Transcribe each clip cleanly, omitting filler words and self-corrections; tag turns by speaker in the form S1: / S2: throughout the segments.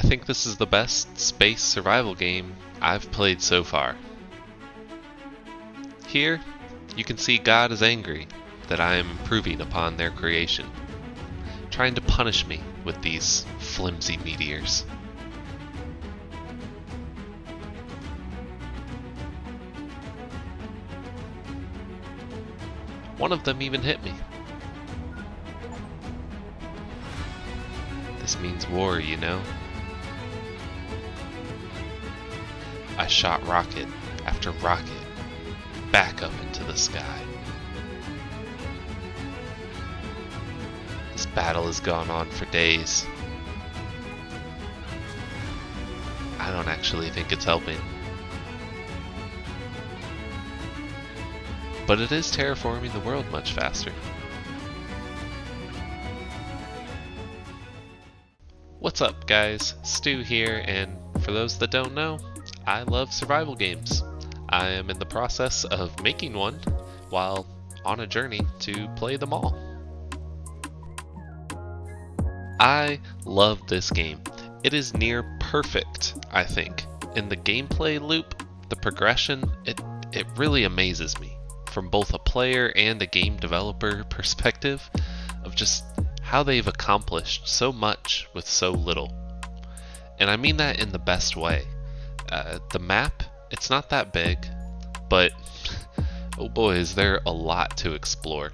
S1: think this is the best space survival game I've played so far. Here, you can see God is angry that I am improving upon their creation, trying to punish me with these flimsy meteors. One of them even hit me. This means war, you know? I shot rocket after rocket back up into the sky. This battle has gone on for days. I don't actually think it's helping. But it is terraforming the world much faster. What's up, guys? Stu here, and for those that don't know, I love survival games. I am in the process of making one while on a journey to play them all. I love this game. It is near perfect, I think. In the gameplay loop, the progression, it really amazes me from both a player and a game developer perspective of just how they've accomplished so much with so little. And I mean that in the best way. The map, it's not that big, but oh boy, is there a lot to explore.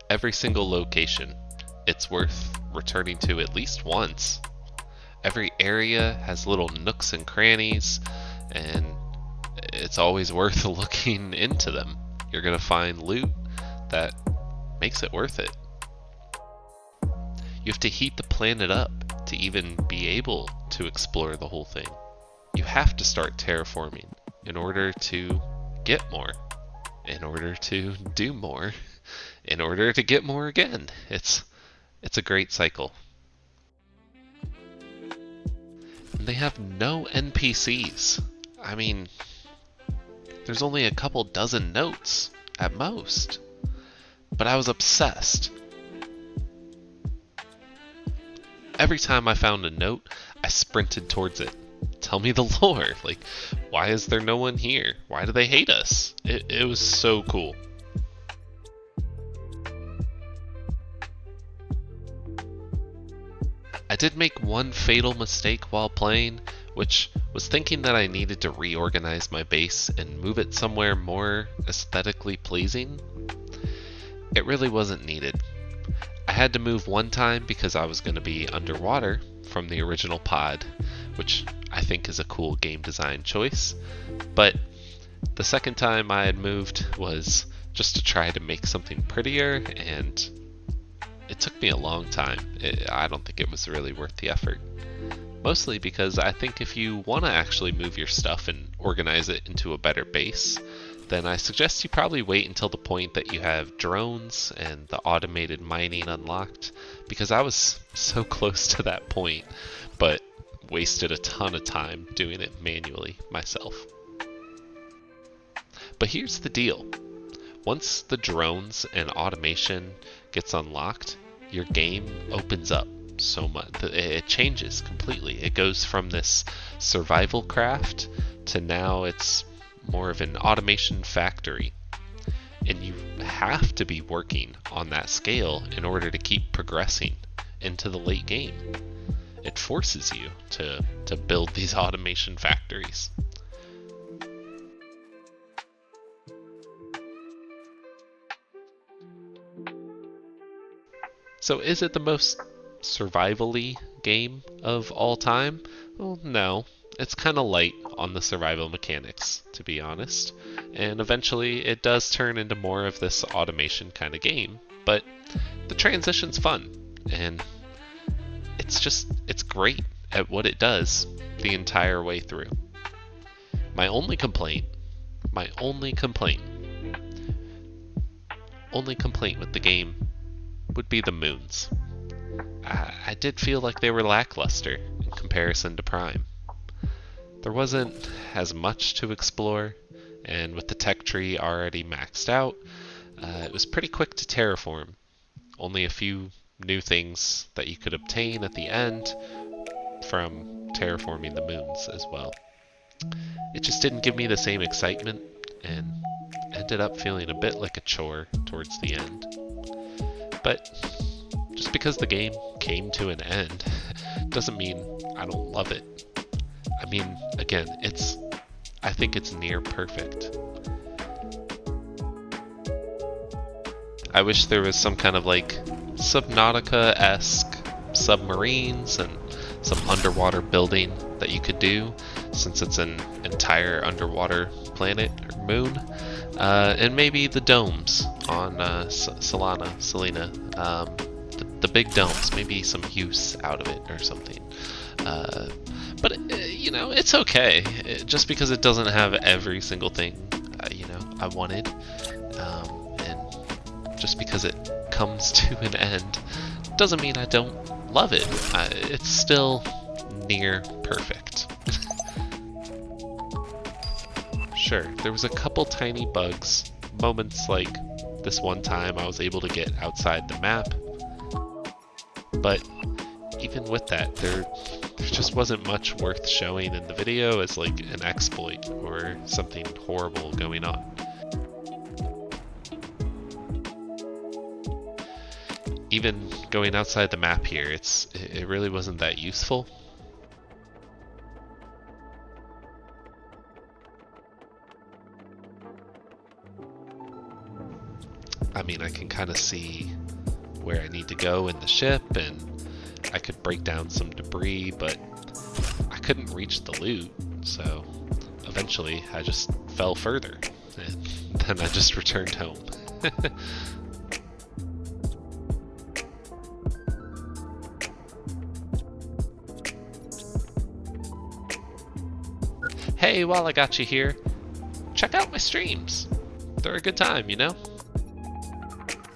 S1: Every single location, it's worth returning to at least once. Every area has little nooks and crannies, and it's always worth looking into them. You're gonna find loot that makes it worth it. You have to heat the planet up to even be able to explore the whole thing. You have to start terraforming in order to get more, in order to do more, in order to get more again. It's a great cycle. And they have no NPCs. I mean, there's only a couple dozen notes at most. But I was obsessed. Every time I found a note, I sprinted towards it. Tell me the lore. Like, why is there no one here? Why do they hate us? It was so cool. I did make one fatal mistake while playing, which was thinking that I needed to reorganize my base and move it somewhere more aesthetically pleasing. It really wasn't needed. I had to move one time because I was going to be underwater from the original pod, which I think is a cool game design choice, but the second time I had moved was just to try to make something prettier, and it took me a long time. I don't think it was really worth the effort. Mostly because I think if you want to actually move your stuff and organize it into a better base, then I suggest you probably wait until the point that you have drones and the automated mining unlocked, because I was so close to that point, but wasted a ton of time doing it manually myself. But here's the deal. Once the drones and automation gets unlocked, your game opens up so much. It changes completely. It goes from this survival craft to now it's more of an automation factory. And you have to be working on that scale in order to keep progressing into the late game. It forces you to build these automation factories. So is it the most survival-y game of all time? Well, no. It's kind of light on the survival mechanics, to be honest. And eventually it does turn into more of this automation kind of game. But the transition's fun. And it's great at what it does the entire way through. My only complaint with the game would be the moons. I did feel like they were lackluster in comparison to Prime. There wasn't as much to explore, and with the tech tree already maxed out, it was pretty quick to terraform. Only a few new things that you could obtain at the end from terraforming the moons as well. It just didn't give me the same excitement and ended up feeling a bit like a chore towards the end. But just because the game came to an end doesn't mean I don't love it. I mean, again, I think it's near perfect. I wish there was some kind of like Subnautica-esque submarines and some underwater building that you could do, since it's an entire underwater planet or moon. And maybe the domes on Selena, the big domes, maybe some use out of it or something. But you know, it's okay. Just because it doesn't have every single thing you know, I wanted, and just because it comes to an end doesn't mean I don't love it. It's still near perfect. Sure, there was a couple tiny bugs, moments like this one time I was able to get outside the map, but even with that, there just wasn't much worth showing in the video as like an exploit or something horrible going on. Even going outside the map here, it really wasn't that useful. I mean, I can kind of see where I need to go in the ship, and I could break down some debris, but I couldn't reach the loot, so eventually I just fell further, and then I just returned home. Hey, while I got you here, check out my streams. They're a good time, you know?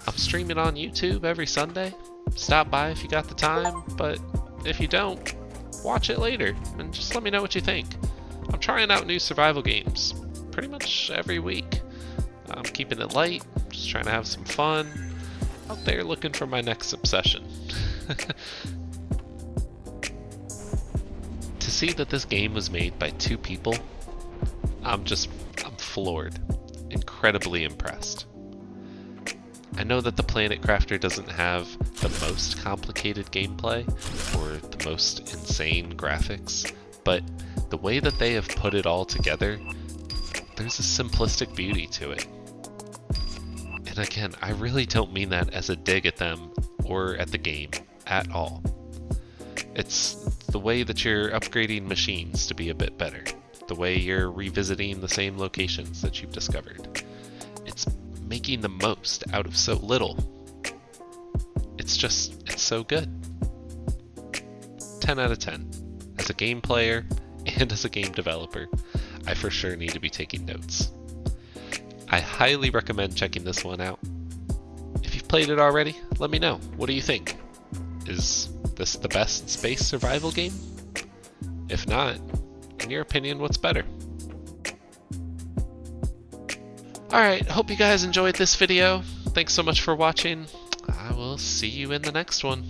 S1: I'm streaming on YouTube every Sunday. Stop by if you got the time, but if you don't, watch it later and just let me know what you think. I'm trying out new survival games pretty much every week. I'm keeping it light, just trying to have some fun. Out there looking for my next obsession. To see that this game was made by 2 people, I'm floored. Incredibly impressed. I know that the Planet Crafter doesn't have the most complicated gameplay or the most insane graphics, but the way that they have put it all together, there's a simplistic beauty to it. And again, I really don't mean that as a dig at them or at the game at all. It's the way that you're upgrading machines to be a bit better, the way you're revisiting the same locations that you've discovered. It's making the most out of so little. It's so good. 10 out of 10. As a game player and as a game developer, I for sure need to be taking notes. I highly recommend checking this one out. If you've played it already, let me know. What do you think? Is this the best space survival game? If not, in your opinion, what's better? Alright, hope you guys enjoyed this video. Thanks so much for watching. I will see you in the next one.